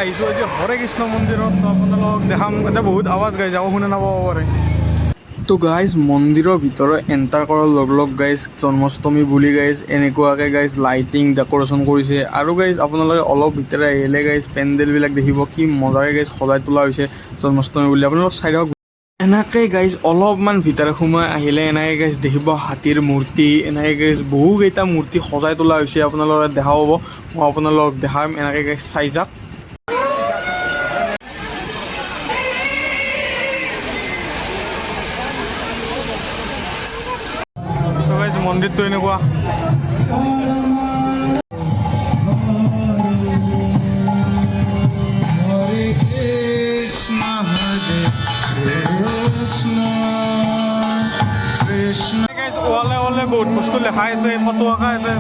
আহিছোঁ আজি হৰে কৃষ্ণ মন্দিৰত। তো আপোনালোকক দেখাম, এতিয়া বহুত আৱাজ গাইজ আকৌ শুনে নাপাব পাৰে। তো গাইজ মন্দিৰৰ ভিতৰত এণ্টাৰ কৰাৰ লগ লগ গাইজ জন্মাষ্টমী বুলি গাইজ এনেকুৱাকৈ গাইজ লাইটিং ডেক'ৰেশ্যন কৰিছে। আৰু গাইজ আপোনালোকে অলপ ভিতৰে আহিলে গাইজ পেণ্ডেলবিলাক দেখিব কি মজাকৈ গাইজ সজাই তোলা হৈছে জন্মাষ্টমী বুলি। আপোনালোক চাই থাকক। এনেকৈ গাইজ অলপমান ভিতৰে সোমাই আহিলে এনেকৈ গাইজ দেখিব হাতীৰ মূৰ্তি, এনেকৈ গাইজ বহুকেইটা মূৰ্তি সজাই তোলা হৈছে। আপোনালোকে দেখা পাব, মই আপোনালোকক দেখাম। এনেকৈ গাইজ চাই যাওক। মন্দিৰটো এনেকুৱা। ওৱালে ওৱালে বহুত বস্তু লেখা আছে, ফটো আঁকা আছে।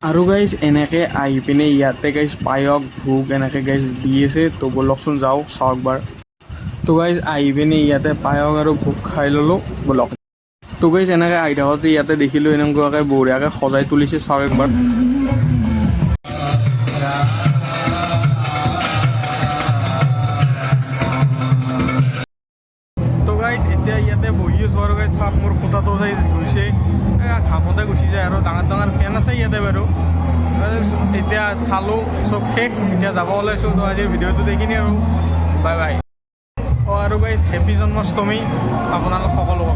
আৰু গাইজ এনেকৈ আহি পিনে ইয়াতে গাইজ পায়স ভোগ এনেকৈ গাইজ দি আছে। তো ব'লকচোন যাওঁ চাওঁ একবাৰ। তো গাইজ আহি পিনে ইয়াতে পায়স আৰু ভোগ খাই ল'লোঁ, ব'লক। তো গাইজ এনেকৈ আহি থাকোঁতে ইয়াতে দেখিলোঁ এনেকুৱাকৈ বঢ়িয়াকৈ সজাই তুলিছে, চাওঁ একবাৰ। তো গাইজ এতিয়া ইয়াতে বহি আছোঁ আৰু গাইজ চাওক মোৰ কোঠাটো চাই গৈছে, ঘামতে গুচি যায়। আৰু ডাঙৰ ডাঙৰ ফেন আছে ইয়াতে বাৰু। এতিয়া চালোঁ চব শেষ, এতিয়া যাব ওলাইছোঁ। তো আজিৰ ভিডিঅ'টো দেখিনি আৰু বাই বাই। আৰু গাইজ হেপী জন্মাষ্টমী আপোনালোক সকলোকে।